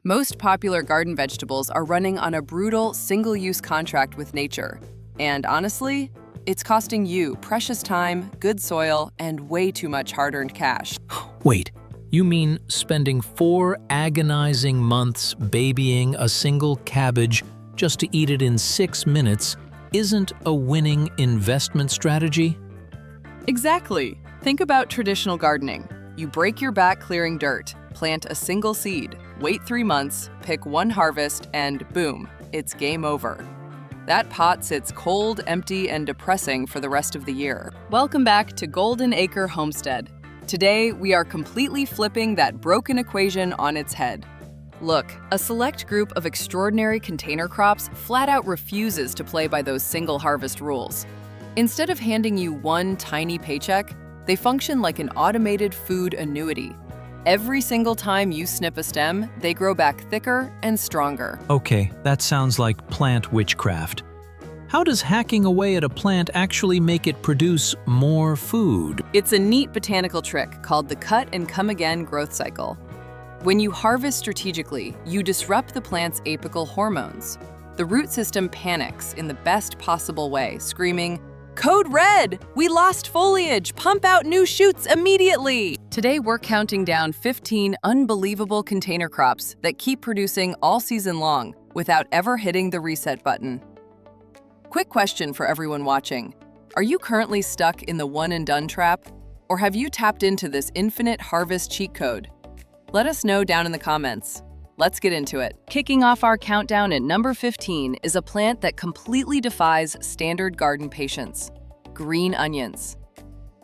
Most popular garden vegetables are running on a brutal, single-use contract with nature. And honestly, it's costing you precious time, good soil, and way too much hard-earned cash. Wait, you mean spending 4 agonizing months babying a single cabbage just to eat it in 6 minutes isn't a winning investment strategy? Exactly. Think about traditional gardening. You break your back clearing dirt, plant a single seed, wait 3 months, pick one harvest, and boom, it's game over. That pot sits cold, empty, and depressing for the rest of the year. Welcome back to Golden Acre Homestead. Today, we are completely flipping that broken equation on its head. Look, a select group of extraordinary container crops flat out refuses to play by those single harvest rules. Instead of handing you one tiny paycheck, they function like an automated food annuity. Every single time you snip a stem, they grow back thicker and stronger. Okay, that sounds like plant witchcraft. How does hacking away at a plant actually make it produce more food? It's a neat botanical trick called the cut and come again growth cycle. When you harvest strategically, you disrupt the plant's apical hormones. The root system panics in the best possible way, screaming, "Code red! We lost foliage! Pump out new shoots immediately!" Today, we're counting down 15 unbelievable container crops that keep producing all season long without ever hitting the reset button. Quick question for everyone watching. Are you currently stuck in the one-and-done trap? Or have you tapped into this infinite harvest cheat code? Let us know down in the comments. Let's get into it. Kicking off our countdown at number 15 is a plant that completely defies standard garden patience: green onions.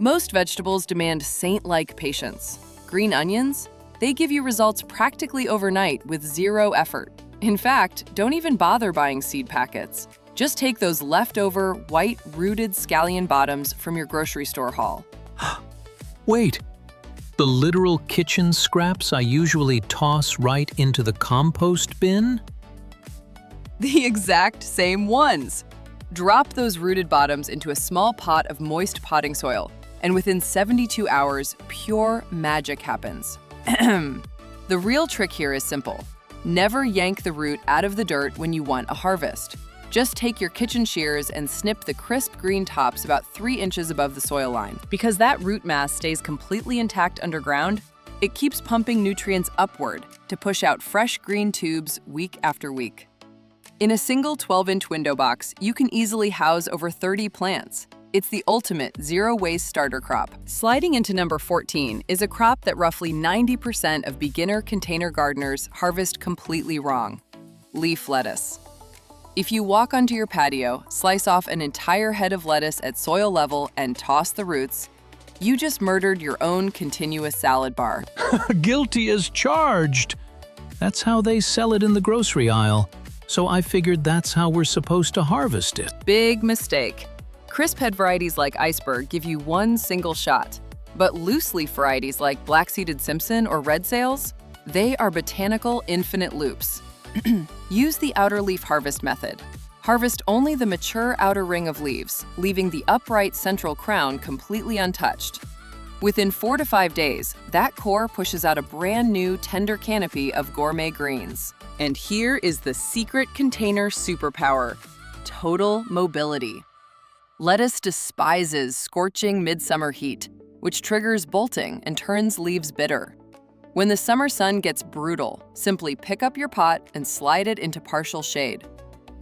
Most vegetables demand saint-like patience. Green onions? They give you results practically overnight with zero effort. In fact, don't even bother buying seed packets. Just take those leftover, white, rooted scallion bottoms from your grocery store haul. Wait, the literal kitchen scraps I usually toss right into the compost bin? The exact same ones. Drop those rooted bottoms into a small pot of moist potting soil, and within 72 hours, pure magic happens. The real trick here is simple. Never yank the root out of the dirt when you want a harvest. Just take your kitchen shears and snip the crisp green tops about 3 inches above the soil line. Because that root mass stays completely intact underground, it keeps pumping nutrients upward to push out fresh green tubes week after week. In a single 12-inch window box, you can easily house over 30 plants. It's the ultimate zero-waste starter crop. Sliding into number 14 is a crop that roughly 90% of beginner container gardeners harvest completely wrong: leaf lettuce. If you walk onto your patio, slice off an entire head of lettuce at soil level, and toss the roots, you just murdered your own continuous salad bar. Guilty as charged! That's how they sell it in the grocery aisle, so I figured that's how we're supposed to harvest it. Big mistake. Crisp head varieties like iceberg give you one single shot, but loose leaf varieties like black-seeded Simpson or red sails, they are botanical infinite loops. Use the outer leaf harvest method. Harvest only the mature outer ring of leaves, leaving the upright central crown completely untouched. Within 4 to 5 days, that core pushes out a brand new tender canopy of gourmet greens. And here is the secret container superpower: total mobility. Lettuce despises scorching midsummer heat, which triggers bolting and turns leaves bitter. When the summer sun gets brutal, simply pick up your pot and slide it into partial shade.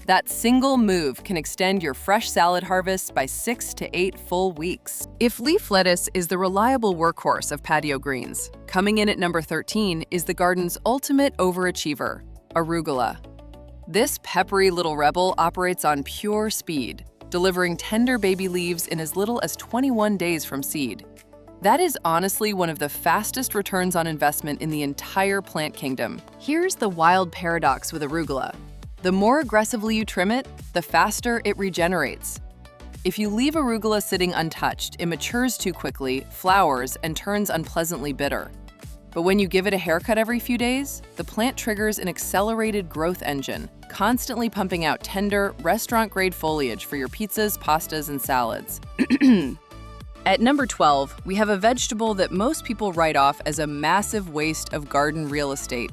That single move can extend your fresh salad harvest by 6 to 8 full weeks. If leaf lettuce is the reliable workhorse of patio greens, coming in at number 13 is the garden's ultimate overachiever: arugula. This peppery little rebel operates on pure speed, delivering tender baby leaves in as little as 21 days from seed. That is honestly one of the fastest returns on investment in the entire plant kingdom. Here's the wild paradox with arugula. The more aggressively you trim it, the faster it regenerates. If you leave arugula sitting untouched, it matures too quickly, flowers, and turns unpleasantly bitter. But when you give it a haircut every few days, the plant triggers an accelerated growth engine, constantly pumping out tender, restaurant-grade foliage for your pizzas, pastas, and salads. At number 12, we have a vegetable that most people write off as a massive waste of garden real estate: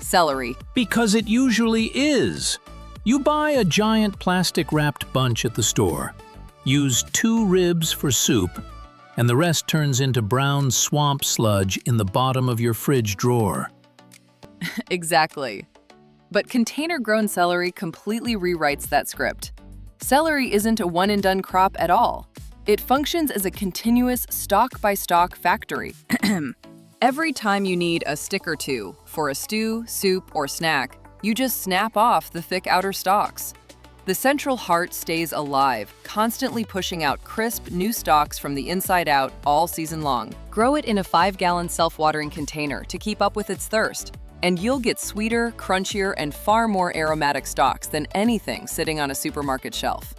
Celery. Because it usually is. You buy a giant plastic-wrapped bunch at the store, use 2 ribs for soup, and the rest turns into brown swamp sludge in the bottom of your fridge drawer. Exactly. But container-grown celery completely rewrites that script. Celery isn't a one-and-done crop at all. It functions as a continuous stalk-by-stalk factory. Every time you need a stick or two for a stew, soup, or snack, you just snap off the thick outer stalks. The central heart stays alive, constantly pushing out crisp, new stalks from the inside out all season long. Grow it in a 5-gallon self-watering container to keep up with its thirst, and you'll get sweeter, crunchier, and far more aromatic stalks than anything sitting on a supermarket shelf.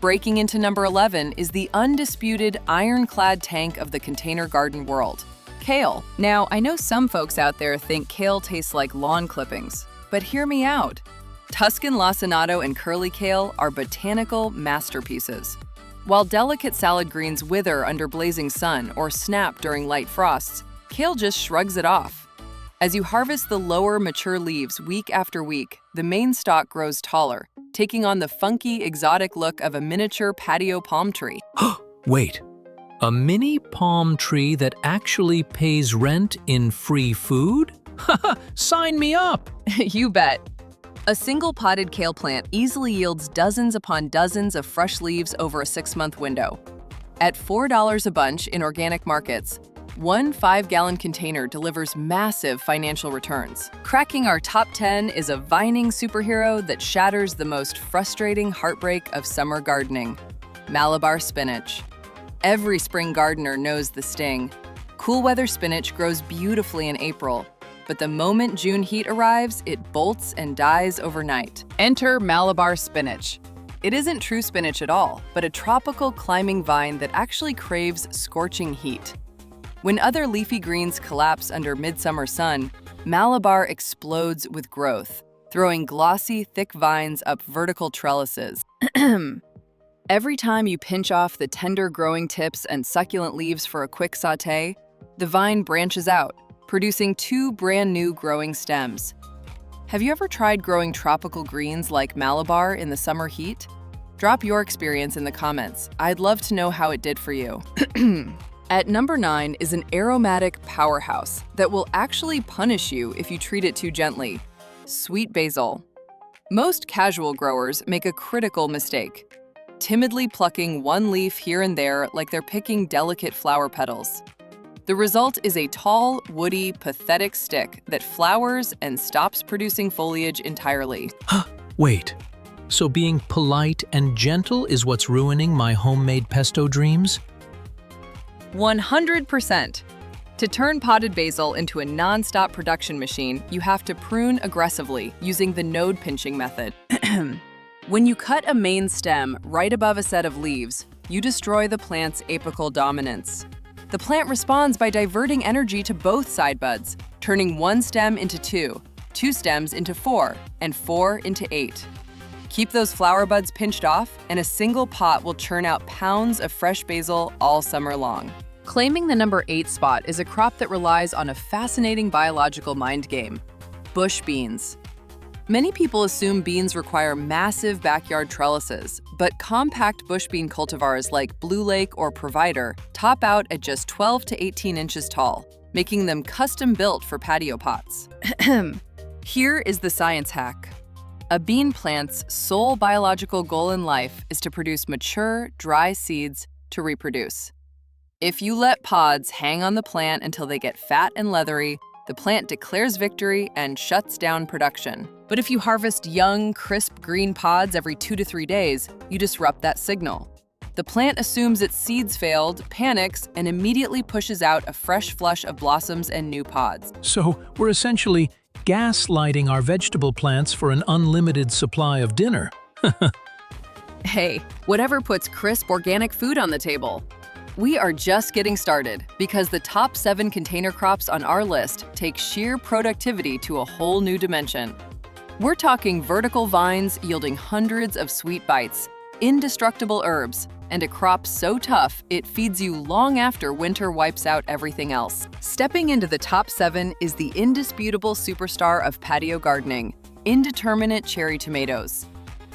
Breaking into number 11 is the undisputed ironclad tank of the container garden world, kale. Now, I know some folks out there think kale tastes like lawn clippings, but hear me out. Tuscan lacinato and curly kale are botanical masterpieces. While delicate salad greens wither under blazing sun or snap during light frosts, kale just shrugs it off. As you harvest the lower, mature leaves week after week, the main stalk grows taller, taking on the funky, exotic look of a miniature patio palm tree. Wait, a mini palm tree that actually pays rent in free food? Sign me up! You bet. A single potted kale plant easily yields dozens upon dozens of fresh leaves over a 6-month window. At $4 a bunch in organic markets, one 5-gallon container delivers massive financial returns. Cracking our top 10 is a vining superhero that shatters the most frustrating heartbreak of summer gardening: Malabar spinach. Every spring gardener knows the sting. Cool weather spinach grows beautifully in April, but the moment June heat arrives, it bolts and dies overnight. Enter Malabar spinach. It isn't true spinach at all, but a tropical climbing vine that actually craves scorching heat. When other leafy greens collapse under midsummer sun, Malabar explodes with growth, throwing glossy, thick vines up vertical trellises. Every time you pinch off the tender growing tips and succulent leaves for a quick sauté, the vine branches out, producing 2 brand new growing stems. Have you ever tried growing tropical greens like Malabar in the summer heat? Drop your experience in the comments. I'd love to know how it did for you. At number 9 is an aromatic powerhouse that will actually punish you if you treat it too gently: sweet basil. Most casual growers make a critical mistake, timidly plucking one leaf here and there like they're picking delicate flower petals. The result is a tall, woody, pathetic stick that flowers and stops producing foliage entirely. Wait, so being polite and gentle is what's ruining my homemade pesto dreams? 100%. To turn potted basil into a non-stop production machine, you have to prune aggressively using the node pinching method. When you cut a main stem right above a set of leaves, you destroy the plant's apical dominance. The plant responds by diverting energy to both side buds, turning one stem into 2, 2 stems into 4, and 4 into 8. Keep those flower buds pinched off, and a single pot will churn out pounds of fresh basil all summer long. Claiming the number 8 spot is a crop that relies on a fascinating biological mind game: bush beans. Many people assume beans require massive backyard trellises, but compact bush bean cultivars like Blue Lake or Provider top out at just 12 to 18 inches tall, making them custom-built for patio pots. Here is the science hack. A bean plant's sole biological goal in life is to produce mature, dry seeds to reproduce. If you let pods hang on the plant until they get fat and leathery, the plant declares victory and shuts down production. But if you harvest young, crisp green pods every 2 to 3 days, you disrupt that signal. The plant assumes its seeds failed, panics, and immediately pushes out a fresh flush of blossoms and new pods. So we're essentially gaslighting our vegetable plants for an unlimited supply of dinner. Hey, whatever puts crisp organic food on the table. We are just getting started because the top 7 container crops on our list take sheer productivity to a whole new dimension. We're talking vertical vines yielding hundreds of sweet bites, indestructible herbs, and a crop so tough it feeds you long after winter wipes out everything else. Stepping into the top 7 is the indisputable superstar of patio gardening, indeterminate cherry tomatoes.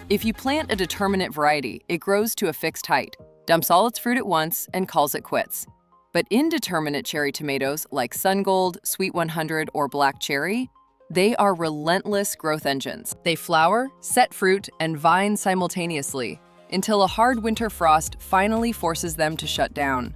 If you plant a determinate variety, it grows to a fixed height, dumps all its fruit at once, and calls it quits. But indeterminate cherry tomatoes like Sun Gold, Sweet 100, or Black Cherry, they are relentless growth engines. They flower, set fruit, and vine simultaneously until a hard winter frost finally forces them to shut down.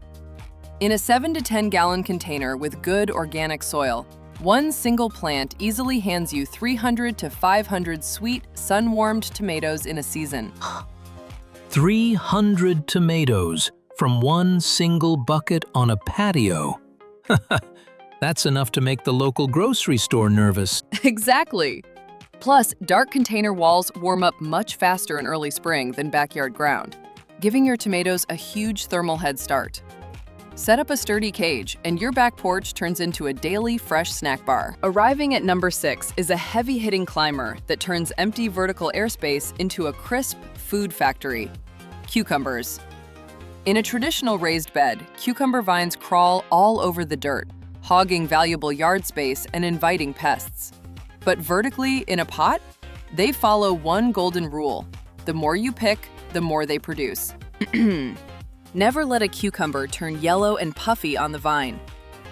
In a 7 to 10 gallon container with good organic soil, one single plant easily hands you 300 to 500 sweet, sun-warmed tomatoes in a season. 300 tomatoes from one single bucket on a patio. That's enough to make the local grocery store nervous. Exactly. Plus, dark container walls warm up much faster in early spring than backyard ground, giving your tomatoes a huge thermal head start. Set up a sturdy cage, and your back porch turns into a daily fresh snack bar. Arriving at number 6 is a heavy-hitting climber that turns empty vertical airspace into a crisp food factory: cucumbers. In a traditional raised bed, cucumber vines crawl all over the dirt, hogging valuable yard space and inviting pests. But vertically in a pot, they follow one golden rule: the more you pick, the more they produce. Never let a cucumber turn yellow and puffy on the vine.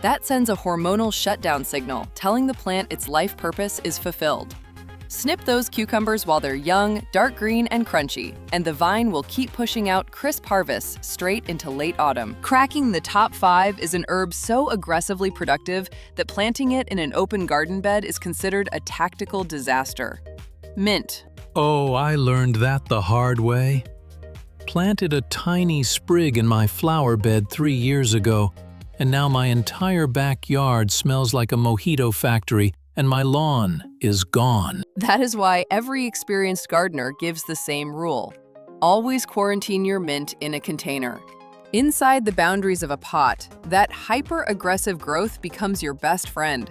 That sends a hormonal shutdown signal telling the plant its life purpose is fulfilled. Snip those cucumbers while they're young, dark green, and crunchy, and the vine will keep pushing out crisp harvests straight into late autumn. Cracking the top 5 is an herb so aggressively productive that planting it in an open garden bed is considered a tactical disaster. Mint. Oh, I learned that the hard way. Planted a tiny sprig in my flower bed 3 years ago, and now my entire backyard smells like a mojito factory, and my lawn is gone. That is why every experienced gardener gives the same rule. Always quarantine your mint in a container. Inside the boundaries of a pot, that hyper-aggressive growth becomes your best friend.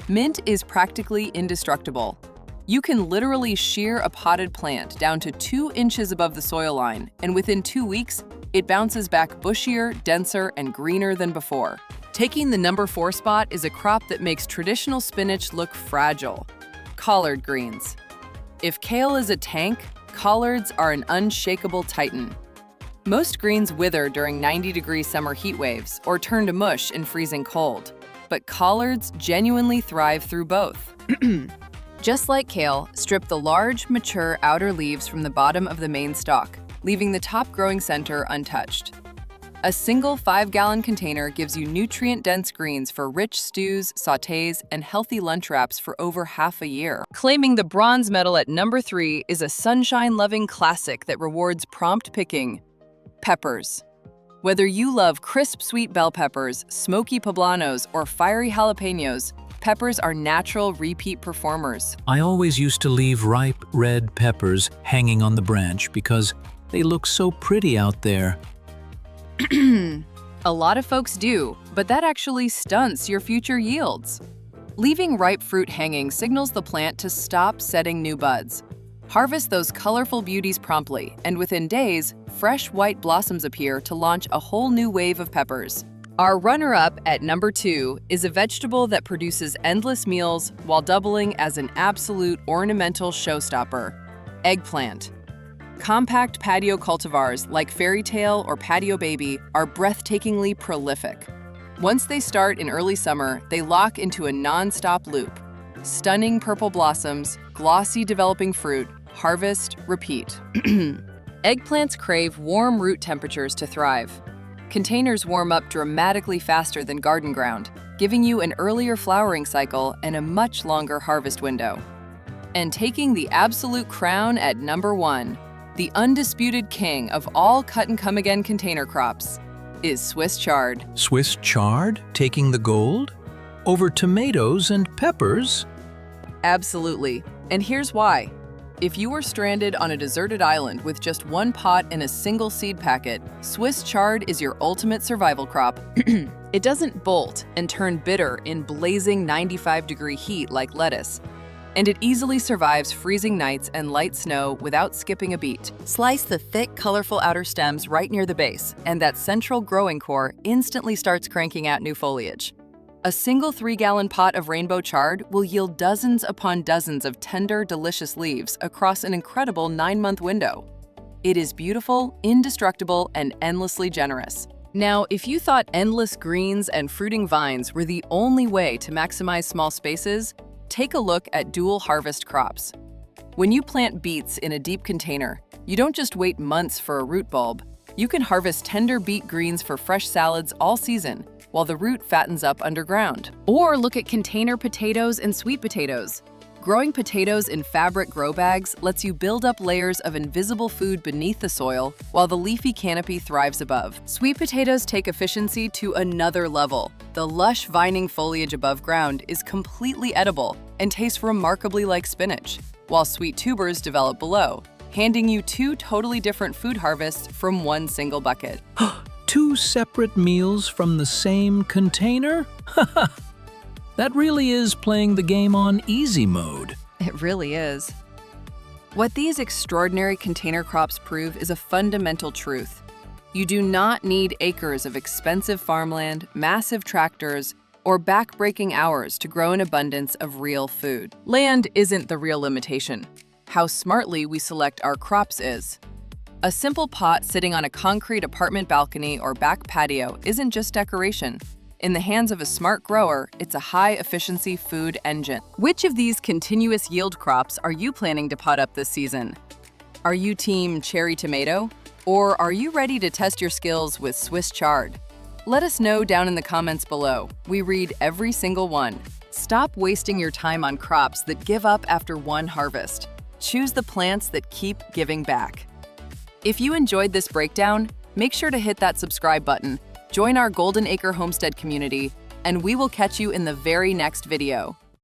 Mint is practically indestructible. You can literally shear a potted plant down to 2 inches above the soil line, and within 2 weeks, it bounces back bushier, denser, and greener than before. Taking the number 4 spot is a crop that makes traditional spinach look fragile: collard greens. If kale is a tank, collards are an unshakable titan. Most greens wither during 90-degree summer heat waves or turn to mush in freezing cold, but collards genuinely thrive through both. Just like kale, strip the large, mature outer leaves from the bottom of the main stalk, leaving the top growing center untouched. A single 5-gallon container gives you nutrient-dense greens for rich stews, sautés, and healthy lunch wraps for over half a year. Claiming the bronze medal at number 3 is a sunshine-loving classic that rewards prompt picking: peppers. Whether you love crisp sweet bell peppers, smoky poblanos, or fiery jalapenos, peppers are natural repeat performers. I always used to leave ripe red peppers hanging on the branch because they look so pretty out there. A lot of folks do, but that actually stunts your future yields. Leaving ripe fruit hanging signals the plant to stop setting new buds. Harvest those colorful beauties promptly, and within days, fresh white blossoms appear to launch a whole new wave of peppers. Our runner-up at number 2 is a vegetable that produces endless meals while doubling as an absolute ornamental showstopper: eggplant. Compact patio cultivars like Fairy Tale or Patio Baby are breathtakingly prolific. Once they start in early summer, they lock into a non-stop loop. Stunning purple blossoms, glossy developing fruit, harvest, repeat. Eggplants crave warm root temperatures to thrive. Containers warm up dramatically faster than garden ground, giving you an earlier flowering cycle and a much longer harvest window. And taking the absolute crown at number 1, the undisputed king of all cut-and-come-again container crops, is Swiss chard. Swiss chard taking the gold? Over tomatoes and peppers? Absolutely. And here's why. If you were stranded on a deserted island with just one pot and a single seed packet, Swiss chard is your ultimate survival crop. It doesn't bolt and turn bitter in blazing 95-degree heat like lettuce. and it easily survives freezing nights and light snow without skipping a beat. Slice the thick, colorful outer stems right near the base, and that central growing core instantly starts cranking out new foliage. A single 3-gallon pot of rainbow chard will yield dozens upon dozens of tender, delicious leaves across an incredible 9-month window. It is beautiful, indestructible, and endlessly generous. Now, if you thought endless greens and fruiting vines were the only way to maximize small spaces, take a look at dual harvest crops. When you plant beets in a deep container, you don't just wait months for a root bulb. You can harvest tender beet greens for fresh salads all season, while the root fattens up underground. Or look at container potatoes and sweet potatoes. Growing potatoes in fabric grow bags lets you build up layers of invisible food beneath the soil while the leafy canopy thrives above. Sweet potatoes take efficiency to another level. The lush vining foliage above ground is completely edible and tastes remarkably like spinach, while sweet tubers develop below, handing you 2 totally different food harvests from one single bucket. 2 separate meals from the same container? That really is playing the game on easy mode. It really is. What these extraordinary container crops prove is a fundamental truth. You do not need acres of expensive farmland, massive tractors, or back-breaking hours to grow an abundance of real food. Land isn't the real limitation. How smartly we select our crops is. A simple pot sitting on a concrete apartment balcony or back patio isn't just decoration. In the hands of a smart grower, it's a high-efficiency food engine. Which of these continuous yield crops are you planning to pot up this season? Are you team cherry tomato? Or are you ready to test your skills with Swiss chard? Let us know down in the comments below. We read every single one. Stop wasting your time on crops that give up after one harvest. Choose the plants that keep giving back. If you enjoyed this breakdown, make sure to hit that subscribe button, join our Golden Acre Homestead community, and we will catch you in the very next video.